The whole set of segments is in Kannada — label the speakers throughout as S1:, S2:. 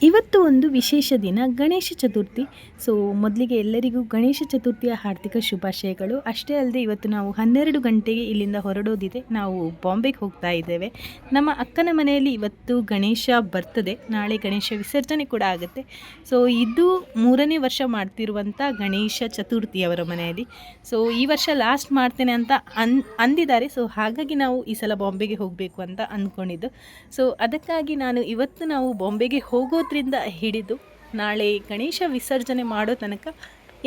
S1: ಇವತ್ತು ಒಂದು ವಿಶೇಷ ದಿನ, ಗಣೇಶ ಚತುರ್ಥಿ. ಸೊ ಮೊದಲಿಗೆ ಎಲ್ಲರಿಗೂ ಗಣೇಶ ಚತುರ್ಥಿಯ ಹಾರ್ದಿಕ ಶುಭಾಶಯಗಳು. ಅಷ್ಟೇ ಅಲ್ಲದೆ ಇವತ್ತು ನಾವು 12 ಗಂಟೆಗೆ ಇಲ್ಲಿಂದ ಹೊರಡೋದಿದೆ. ನಾವು ಬಾಂಬೆಗೆ ಹೋಗ್ತಾ ಇದ್ದೇವೆ. ನಮ್ಮ ಅಕ್ಕನ ಮನೆಯಲ್ಲಿ ಇವತ್ತು ಗಣೇಶ ಬರ್ತದೆ, ನಾಳೆ ಗಣೇಶ ವಿಸರ್ಜನೆ ಕೂಡ ಆಗುತ್ತೆ. ಸೊ ಇದು 3ನೇ ವರ್ಷ ಮಾಡ್ತಿರುವಂಥ ಗಣೇಶ ಚತುರ್ಥಿ ಅವರ ಮನೆಯಲ್ಲಿ. ಸೊ ಈ ವರ್ಷ ಲಾಸ್ಟ್ ಮಾಡ್ತೇನೆ ಅಂತ ಅಂದಿದ್ದಾರೆ. ಸೊ ಹಾಗಾಗಿ ನಾವು ಈ ಸಲ ಬಾಂಬೆಗೆ ಹೋಗಬೇಕು ಅಂತ ಅಂದ್ಕೊಂಡಿದ್ದು. ಸೊ ಅದಕ್ಕಾಗಿ ಇವತ್ತು ನಾವು ಬಾಂಬೆಗೆ ಹೋಗೋದ್ರಿಂದ ಹಿಡಿದು ನಾಳೆ ಗಣೇಶ ವಿಸರ್ಜನೆ ಮಾಡೋ ತನಕ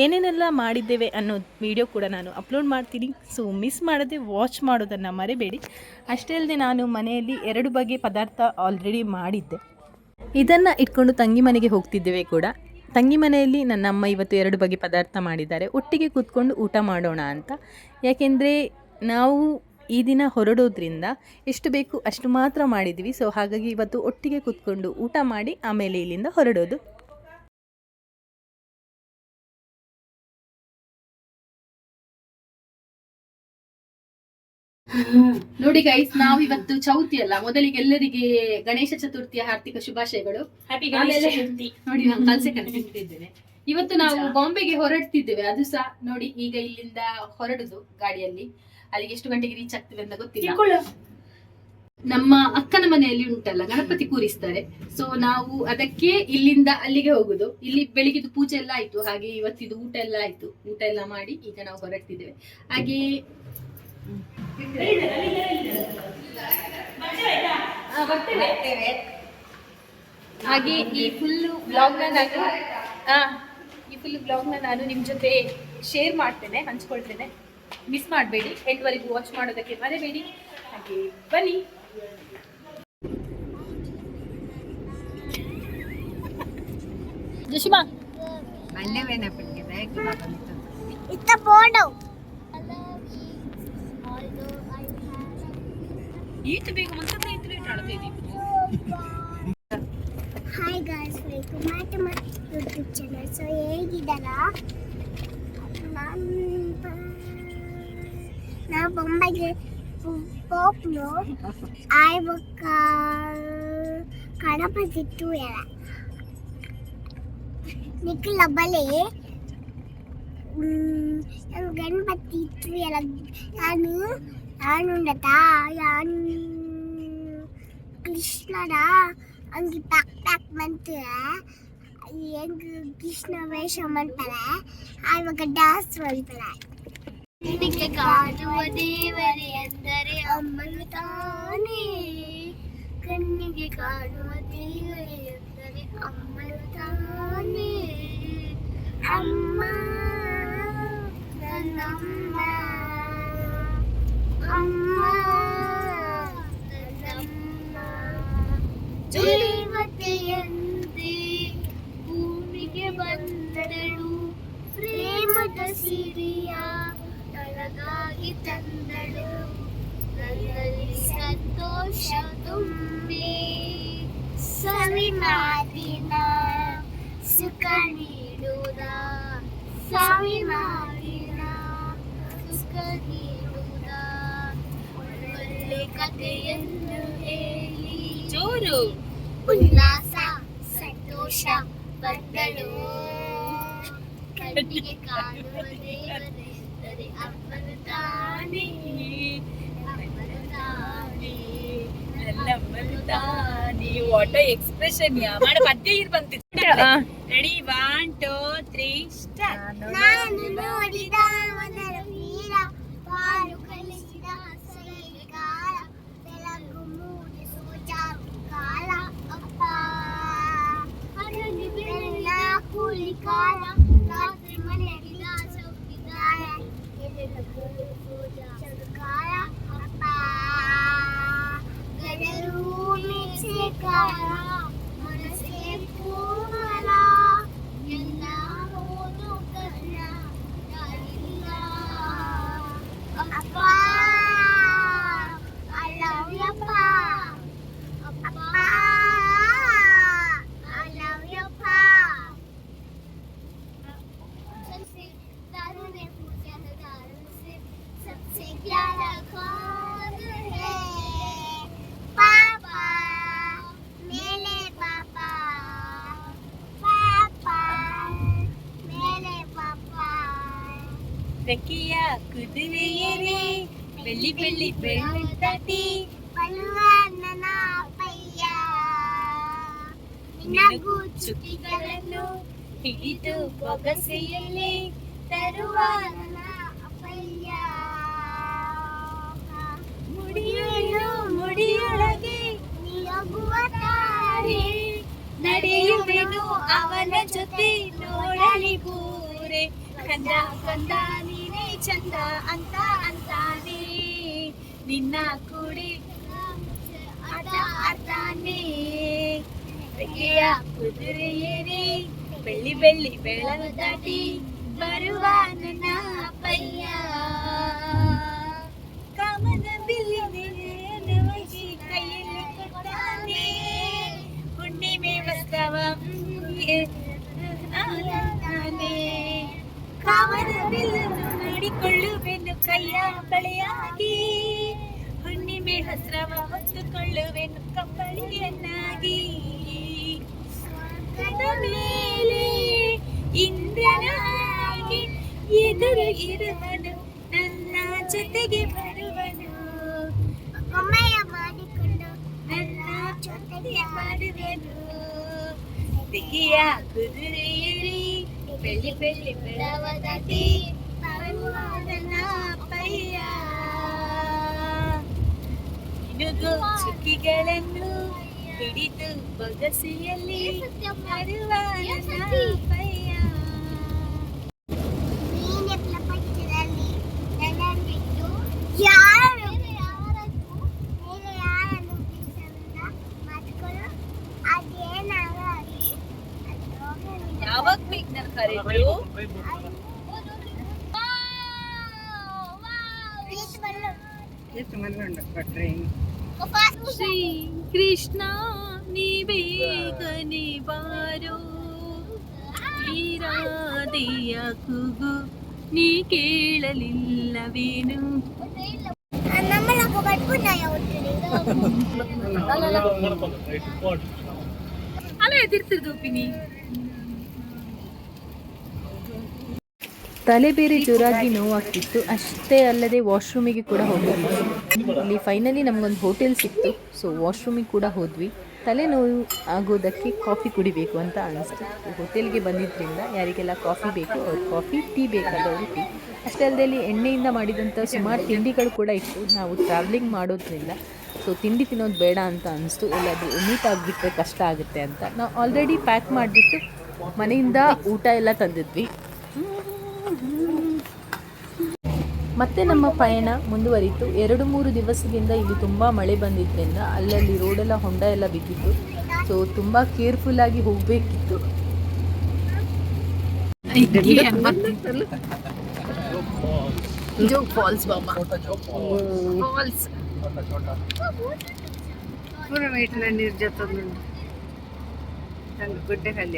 S1: ಏನೇನೆಲ್ಲ ಮಾಡಿದ್ದೇವೆ ಅನ್ನೋ ವಿಡಿಯೋ ಕೂಡ ನಾನು ಅಪ್ಲೋಡ್ ಮಾಡ್ತೀನಿ. ಸೊ ಮಿಸ್ ಮಾಡದೆ ವಾಚ್ ಮಾಡೋದನ್ನು ಮರಿಬೇಡಿ. ಅಷ್ಟೇ ಅಲ್ಲದೆ ನಾನು ಮನೆಯಲ್ಲಿ 2 ಬಗೆ ಪದಾರ್ಥ ಆಲ್ರೆಡಿ ಮಾಡಿದ್ದೆ. ಇದನ್ನು ಇಟ್ಕೊಂಡು ತಂಗಿ ಮನೆಗೆ ಹೋಗ್ತಿದ್ದೇವೆ ಕೂಡ. ತಂಗಿ ಮನೆಯಲ್ಲಿ ನನ್ನ ಅಮ್ಮ ಇವತ್ತು 2 ಬಗೆ ಪದಾರ್ಥ ಮಾಡಿದ್ದಾರೆ. ಒಟ್ಟಿಗೆ ಕೂತ್ಕೊಂಡು ಊಟ ಮಾಡೋಣ ಅಂತ. ಯಾಕೆಂದರೆ ನಾವು ಈ ದಿನ ಹೊರಡೋದ್ರಿಂದ ಎಷ್ಟು ಬೇಕು ಅಷ್ಟು ಮಾತ್ರ ಮಾಡಿದ್ವಿ. ಸೊ ಹಾಗಾಗಿ ಇವತ್ತು ಒಟ್ಟಿಗೆ ಕೂತ್ಕೊಂಡು ಊಟ ಮಾಡಿ ಆಮೇಲೆ ಇಲ್ಲಿಂದ ಹೊರಡೋದು.
S2: ನೋಡಿ ಗೈಸ್, ನಾವಿವತ್ತು ಚೌತಿ ಅಲ್ಲ, ಮೊದಲಿಗೆ ಎಲ್ಲರಿಗೆ ಗಣೇಶ ಚತುರ್ಥಿಯ ಹಾರ್ದಿಕ ಶುಭಾಶಯಗಳು. ನೋಡಿ ನಾವು ಕಲ್ಸೆ ಕಲಿತಿದ್ದೇವೆ. ಇವತ್ತು ನಾವು ಬಾಂಬೆಗೆ ಹೊರಡ್ತಿದ್ದೇವೆ. ಅದು ಸಹ ನೋಡಿ, ಈಗ ಇಲ್ಲಿಂದ ಹೊರಡುದು ಗಾಡಿಯಲ್ಲಿ. ಅಲ್ಲಿಗೆ ಎಷ್ಟು ಗಂಟೆಗೆ ರೀಚ್ ಆಗ್ತೇವೆ ಅಂತ ಗೊತ್ತಿಲ್ಲ. ನಮ್ಮ ಅಕ್ಕನ ಮನೆಯಲ್ಲಿ ಉಂಟಲ್ಲ, ಗಣಪತಿ ಕೂರಿಸ್ತಾರೆ. ಸೊ ನಾವು ಅದಕ್ಕೆ ಇಲ್ಲಿಂದ ಅಲ್ಲಿಗೆ ಹೋಗುದು. ಇಲ್ಲಿ ಬೆಳಿಗ್ಗೆದು ಪೂಜೆ ಎಲ್ಲ ಆಯ್ತು, ಹಾಗೆ ಇವತ್ತಿದು ಊಟ ಎಲ್ಲ ಆಯ್ತು. ಊಟ ಎಲ್ಲ ಮಾಡಿ ಈಗ ನಾವು ಹೊರಡ್ತಿದ್ದೇವೆ. ಹಾಗೆ ಹಾಗೆ ಈ ಫುಲ್ ಬ್ಲಾಗ್ನ ನಾನು ನಿಮ್ ಜೊತೆ ಶೇರ್ ಮಾಡ್ತೇನೆ, ಹಂಚ್ಕೊಳ್ತೇನೆ. ಮಿಸ್ ಮಾಡಬೇಡಿ, ಎಂಡ್ವರೆಗೂ ವಾಚ್ ಮಾಡೋದಕ್ಕೆ ಮರೆಬೇಡಿ. ಹಾಗೆ ಬನ್ನಿ. ಜಶಿಮಾ
S3: Hi guys, welcome back to my YouTube channel. So ಹೇಗಿದ್ದೀರಾ? ನಾ ಬೊಂಬೆಗೆ ಹೋಗ್ಲು ಆಯ್ವಕ್ಕ ಕಡಪತಿತ್ತು ಎಲ್ಲ ನಿಖಿಲ ಬಲೆ ಗಣಪತಿ ಇತ್ತು ಎಲ್ಲ. ನಾನು ಕೃಷ್ಣರ ಹಂಗೆ ಪ್ಯಾಕ್ ಮಾಡ್ತಾರೆ. ಹೆಂಗ್ ಕೃಷ್ಣ ವೇಷ ಮಾಡ್ತಾರೆ, ಆವಾಗ ಡ್ಯಾನ್ಸ್ ಮಾಡ್ತಾರೆ. ಕಣ್ಣಿಗೆ ಕಾಣುವ ದೇವರೇ ಅಂದರೆ ಅಮ್ಮನು ತಾನೇ, ಕಣ್ಣಿಗೆ ಕಾಣುವ ದೇವರೇ ಅಂದರೆ ಅಮ್ಮನು ತಾನೇ. ಅಮ್ಮ ನನ್ನಮ್ಮ, ಅಮ್ಮ ನನ್ನಮ್ಮ, ದೇವತೆಯಂತೆ ಭೂಮಿಗೆ ಬಂದಳು, ಪ್ರೇಮದ ಸಿರಿಯ ನನಗಾಗಿ ತಂದಳು, ನನ್ನಲ್ಲಿ ಸಂತೋಷ ತುಂಬಿ ಸವಿಮಾರಿನ ಸುಖ ನೀಡುವುದ, ಸವಿಮಾರಿನ ಸುಖ ನೀಡುವುದ, ಒಳ್ಳೆ ಕಥೆಯನ್ನು ಹೇಳಿ ಜೋರು ಉಲ್ಲಾಸ ಸಂತೋಷ ಬಂದಳು, ಕಣ್ಣಿಗೆ ಕಾಣುವ ದೇವರೆಂದರೆ ಅಮ್ಮನು ತಾನೇ, ಅಮ್ಮನು ತಾನೇ,
S4: ನನ್ನಮ್ಮನು ತಾನೇ. ವಾಟ್ ಎಕ್ಸ್ಪ್ರೆಷನ್ ಮಾಡ ಪದ್ಯ ಇರ್ ಬಂತಿತ್ತು. Ready 1 2 3 start.
S3: ನಾನು ನೋಡಿದ ವನರ ವೀರ, ಪಾಲು ಕಲಿಸಿದ ಸೈನಿಕಾರ, ಬೆಳಗು ಮೂಡಿಸುವ ಜಾಗೃಕಾಲ ಅಪ್ಪ, ಹರಳಿ ಬೆಳೆದ ಕೂಲಿಕಾರ, ರಾತ್ರಿ ಮನೆಗಿದ ಚೌಕಿದಾರ, ಎದೆದ ಜಾಗೃಕಾಲ ಅಪ್ಪ, ಗಡರು ಮಿಚ್ಚೆಕಾರ, ಮನಸ್ಸೇ ಕೋಮಲ, ಎಲ್ಲ ಹೋದು ಕರ್ಣ ಯಾರಿಲ್ಲ. ಅಪ್ಪ I love you, ಅಪ್ಪ. ಅಪ್ಪ I love you, ಅಪ್ಪ. सबसे प्यारा
S4: ರೆಕ್ಕೆಯ ಕುದುರೆಯರೇ ಬೆಳ್ಳಿ ಬೆಳ್ಳಿ ಬೆಳ್ಳಾಟಿ
S3: ಬರುವ ನನ್ನ ಅಪ್ಪಯ್ಯ ನಿನಗೂ
S4: ಚುಕ್ಕಿಗಳನ್ನು ಹಿಡಿದು ಬೊಗಸೆಯಲ್ಲಿ ತರುವ
S3: ನನ್ನ ಅಪ್ಪಯ್ಯ
S4: ಮುಡಿಯೊಳಗೆ
S3: ನಿಯೋಗುವ ತಾರೆ
S4: ನಡೆಯುವೆನು ಅವನ ಜೊತೆ ನೋಡಲಿ ಬೂರೆ ಕಂದ ಕಂದ ನೀನೇ ಚಂದ ಅಂತ ಅಂತಾನೆ ನಿನ್ನ ಕೂಡಿ ಆಟ ಆಡ್ತಾನೆ ರೆಕ್ಕೆಯ ಕುದುರೆಯೇರಿ ಬೆಳ್ಳಿ ಬೆಳ್ಳಿ ಬೆಳಲು ದಾಟಿ ಬರುವ ನನ್ನ ಅಪ್ಪಯ್ಯ ಕಾಮನ ಬಿಲ್ಲಿನವಗಿ ಕೈಯಲ್ಲಿ ಕೊಡ್ತಾನೆ ಹುಣ್ಣಿಮೆ ವಸ್ತವ ಕಾಮನ ಬಿಲ್ಲನ್ನು ನೋಡಿಕೊಳ್ಳುವೆನು ಕೈಯ ಬಳೆಯಾಗಿ ಹುಣ್ಣಿಮೆ ವಸ್ತ್ರವ ಹೊತ್ತುಕೊಳ್ಳುವೆನು ಕಂಬಳಿಯನ್ನಾಗಿ ಕದ ಮೇಲೆ ಇಂದ್ರನಾಗಿ ಎದುರು ಇರುವನು ನನ್ನ ಜೊತೆಗೆ ಬರುವನು
S3: ಒಮ್ಮೆಯ ಮಾಡಿಕೊಂಡು
S4: ನನ್ನ ಜೊತೆಗೆ ಬರುವನು ತೆಗೆಯ ಕುದುರೆಯರಿ ಬೆಳ್ಳಿ ಬೆಳ್ಳಿ ಬೆಳವ ದಾಟಿ ಬರುವ ನನ್ನ ಅಪ್ಪಯ್ಯ ನಿನಗೂ ಚುಕ್ಕಿಗಳನ್ನು ಹಿಡಿದು ಬೊಗಸೆಯಲ್ಲಿ ಬರುವ ನನ್ನ ಅಪ್ಪಯ್ಯ
S3: ನೀನೆ ಪ್ರಪಂಚದಲ್ಲಿ ನನ್ನನ್ನು ಬಿಟ್ಟು ಯಾರನ್ನು ಬೀಸಲ್ಲ ಮಾತುಗಳು ಅದೇನಾಗಲಿ
S4: ಯಾವಾಗ ಬೇಕು ನನ್ನ ಕರೆದ್ರು ಶ್ರೀ ಕೃಷ್ಣ ನೀ ಬೇಗನೆ ಬಾರೋ ಈ ರಾಧೆಯ ಕೂಗು ನೀ ಕೇಳಲಿಲ್ಲವೇನು
S3: நம்மளுக்கு பட்புனாய
S4: ಅಲ್ಲ ಎದಿರ್ತಿರ್ದು ಪಿನಿ
S1: ತಲೆ ಬೇರೆ ಜೋರಾಗಿ ನೋವಾಗ್ತಿತ್ತು. ಅಷ್ಟೇ ಅಲ್ಲದೆ ವಾಶ್ರೂಮಿಗೆ ಕೂಡ ಹೋಗಿದ್ವಿ. ಇಲ್ಲಿ ಫೈನಲಿ ನಮಗೊಂದು ಹೋಟೆಲ್ ಸಿಕ್ತು. ಸೊ ವಾಶ್ರೂಮಿಗೆ ಕೂಡ ಹೋದ್ವಿ. ತಲೆನೋವು ಆಗೋದಕ್ಕೆ ಕಾಫಿ ಕುಡಿಬೇಕು ಅಂತ ಅನಿಸ್ತು. ಹೋಟೆಲ್ಗೆ ಬಂದಿದ್ದರಿಂದ ಯಾರಿಗೆಲ್ಲ ಕಾಫಿ ಬೇಕು ಅವ್ರು ಕಾಫಿ, ಟೀ ಬೇಕಾದವರು ಟೀ. ಅಷ್ಟೇ ಅಲ್ಲದೆ ಇಲ್ಲಿ ಎಣ್ಣೆಯಿಂದ ಮಾಡಿದಂಥ ಸುಮಾರು ತಿಂಡಿಗಳು ಕೂಡ ಇತ್ತು. ನಾವು ಟ್ರಾವೆಲಿಂಗ್ ಮಾಡೋದ್ರಿಂದ ಸೊ ತಿಂಡಿ ತಿನ್ನೋದು ಬೇಡ ಅಂತ ಅನಿಸ್ತು. ಎಲ್ಲದು ಒಮಿಟ್ ಆಗಿಬಿಟ್ರೆ ಕಷ್ಟ ಆಗುತ್ತೆ ಅಂತ ನಾವು ಆಲ್ರೆಡಿ ಪ್ಯಾಕ್ ಮಾಡಿಬಿಟ್ಟು ಮನೆಯಿಂದ ಊಟ ಎಲ್ಲ ತಂದಿದ್ವಿ. ಮತ್ತೆ ನಮ್ಮ ಪಯಣ ಮುಂದುವರಿತು. 2-3 ದಿವಸದಿಂದ ಇಲ್ಲಿ ತುಂಬ ಮಳೆ ಬಂದಿದ್ದರಿಂದ ಅಲ್ಲಲ್ಲಿ ರೋಡೆಲ್ಲ ಹೊಂಡ ಎಲ್ಲ ಬಿದ್ದಿತ್ತು. ಸೊ ತುಂಬ ಕೇರ್ಫುಲ್ಲಾಗಿ ಹೋಗಬೇಕಿತ್ತು. ಜೋಗ್ ಫಾಲ್ಸ್ ಬಾಬಾ ಫಾಲ್ಸ್
S5: पूरा वेटला निर्जत गुड्डे खाली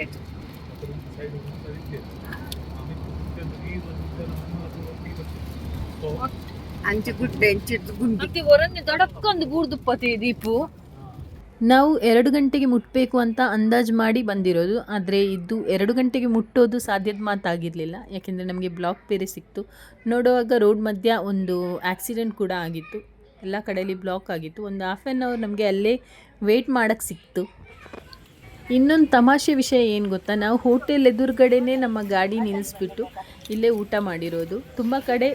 S5: ಅಂಚೆ ಗುಡ್ಡೆ ಎಂಚಿಟ್ಟು ಗುಂಡಿ
S4: ಮತ್ತೆ ಹೊರಗೆ ದೊಡ್ಡಕ್ಕೊಂದು ಬೂರ್ದುಪ್ಪತಿ ದೀಪು.
S1: ನಾವು 2 ಗಂಟೆಗೆ ಮುಟ್ಟಬೇಕು ಅಂತ ಅಂದಾಜು ಮಾಡಿ ಬಂದಿರೋದು. ಆದರೆ ಇದು 2 ಗಂಟೆಗೆ ಮುಟ್ಟೋದು ಸಾಧ್ಯದ ಮಾತಾಗಿರಲಿಲ್ಲ. ಯಾಕೆಂದರೆ ನಮಗೆ ಬ್ಲಾಕ್ ಬೇರೆ ಸಿಕ್ತು. ನೋಡುವಾಗ ರೋಡ್ ಮಧ್ಯ ಒಂದು ಆಕ್ಸಿಡೆಂಟ್ ಕೂಡ ಆಗಿತ್ತು. ಎಲ್ಲ ಕಡೆಯಲ್ಲಿ ಬ್ಲಾಕ್ ಆಗಿತ್ತು. ಒಂದು ಹಾಫ್ ಆನ್ ಅವರ್ ನಮಗೆ ಅಲ್ಲೇ ವೇಟ್ ಮಾಡೋಕ್ಕೆ ಸಿಕ್ತು. ಇನ್ನೊಂದು ತಮಾಷೆ ವಿಷಯ ಏನು ಗೊತ್ತಾ, ನಾವು ಹೋಟೆಲ್ ಎದುರುಗಡೆನೇ ನಮ್ಮ ಗಾಡಿ ನಿಲ್ಲಿಸ್ಬಿಟ್ಟು ಇಲ್ಲೇ ಊಟ ಮಾಡಿರೋದು. ತುಂಬ ಕಡೆ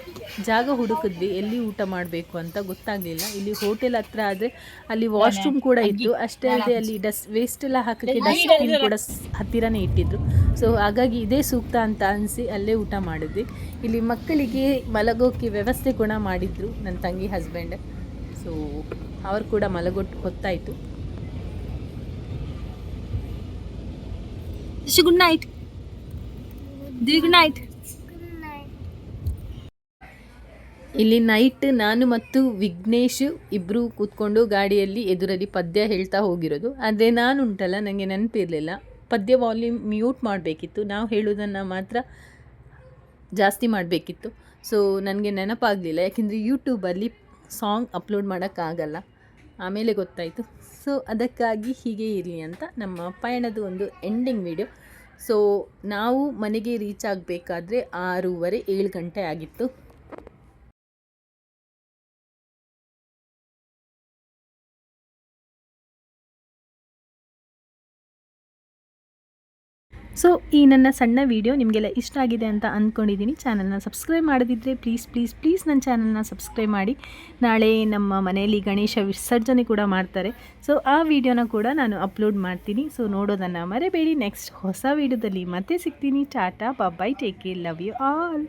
S1: ಜಾಗ ಹುಡುಕಿದ್ವಿ ಎಲ್ಲಿ ಊಟ ಮಾಡಬೇಕು ಅಂತ ಗೊತ್ತಾಗಲಿಲ್ಲ. ಇಲ್ಲಿ ಹೋಟೆಲ್ ಹತ್ರ ಆದರೆ ಅಲ್ಲಿ ವಾಶ್ರೂಮ್ ಕೂಡ ಇತ್ತು. ಅಷ್ಟೇ ಅಲ್ಲದೆ ಅಲ್ಲಿ ವೇಸ್ಟ್ ಎಲ್ಲ ಹಾಕೋಕ್ಕೆ ಡಸ್ಟ್ಬಿನ್ ಕೂಡ ಹತ್ತಿರನೇ ಇಟ್ಟಿದ್ರು. ಸೊ ಹಾಗಾಗಿ ಇದೇ ಸೂಕ್ತ ಅಂತ ಅನಿಸಿ ಅಲ್ಲೇ ಊಟ ಮಾಡಿದ್ವಿ. ಇಲ್ಲಿ ಮಕ್ಕಳಿಗೆ ಮಲಗೋಕ್ಕೆ ವ್ಯವಸ್ಥೆ ಕೂಡ ಮಾಡಿದ್ರು ನನ್ನ ತಂಗಿ ಹಸ್ಬೆಂಡ್. ಸೊ ಅವರು ಕೂಡ ಮಲಗೊಟ್ಟು ಹೊತ್ತಾಯಿತು.
S4: Good night. Good night.
S1: ಇಲ್ಲಿ ನೈಟ್ ನಾನು ಮತ್ತು ವಿಘ್ನೇಶ್ ಇಬ್ಬರು ಕೂತ್ಕೊಂಡು ಗಾಡಿಯಲ್ಲಿ ಎದುರಲ್ಲಿ ಪದ್ಯ ಹೇಳ್ತಾ ಹೋಗಿರೋದು. ಆದರೆ ನಾನು ಉಂಟಲ್ಲ, ನನಗೆ ನೆನಪಿರಲಿಲ್ಲ. ಪದ್ಯ ವಾಲ್ಯೂಮ್ ಮ್ಯೂಟ್ ಮಾಡಬೇಕಿತ್ತು. ನಾವು ಹೇಳೋದನ್ನು ಮಾತ್ರ ಜಾಸ್ತಿ ಮಾಡಬೇಕಿತ್ತು. ಸೊ ನನಗೆ ನೆನಪಾಗಲಿಲ್ಲ. ಯಾಕೆಂದರೆ ಯೂಟ್ಯೂಬಲ್ಲಿ ಸಾಂಗ್ ಅಪ್ಲೋಡ್ ಮಾಡೋಕ್ಕಾಗಲ್ಲ. ಆಮೇಲೆ ಗೊತ್ತಾಯಿತು. ಸೊ ಅದಕ್ಕಾಗಿ ಹೀಗೆ ಇರಲಿ ಅಂತ ನಮ್ಮ ಪಯಣದ ಒಂದು ಎಂಡಿಂಗ್ ವಿಡಿಯೋ. ಸೊ ನಾವು ಮನೆಗೆ ರೀಚ್ ಆಗಬೇಕಾದ್ರೆ 6:30 7 ಗಂಟೆ ಆಗಿತ್ತು. ಸೊ ಈ ನನ್ನ ಸಣ್ಣ ವಿಡಿಯೋ ನಿಮಗೆಲ್ಲ ಇಷ್ಟ ಆಗಿದೆ ಅಂತ ಅಂದ್ಕೊಂಡಿದ್ದೀನಿ. ಚಾನಲ್ನ ಸಬ್ಸ್ಕ್ರೈಬ್ ಮಾಡದಿದ್ದರೆ ಪ್ಲೀಸ್ ನನ್ನ ಚಾನಲ್ನ ಸಬ್ಸ್ಕ್ರೈಬ್ ಮಾಡಿ. ನಾಳೆ ನಮ್ಮ ಮನೆಯಲ್ಲಿ ಗಣೇಶ ವಿಸರ್ಜನೆ ಕೂಡ ಮಾಡ್ತಾರೆ. ಸೊ ಆ ವಿಡಿಯೋನ ಕೂಡ ನಾನು ಅಪ್ಲೋಡ್ ಮಾಡ್ತೀನಿ. ಸೊ ನೋಡೋದನ್ನು ಮರೆಬೇಡಿ. ನೆಕ್ಸ್ಟ್ ಹೊಸ ವಿಡಿಯೋದಲ್ಲಿ ಮತ್ತೆ ಸಿಗ್ತೀನಿ. Tata bye, take care, love you all.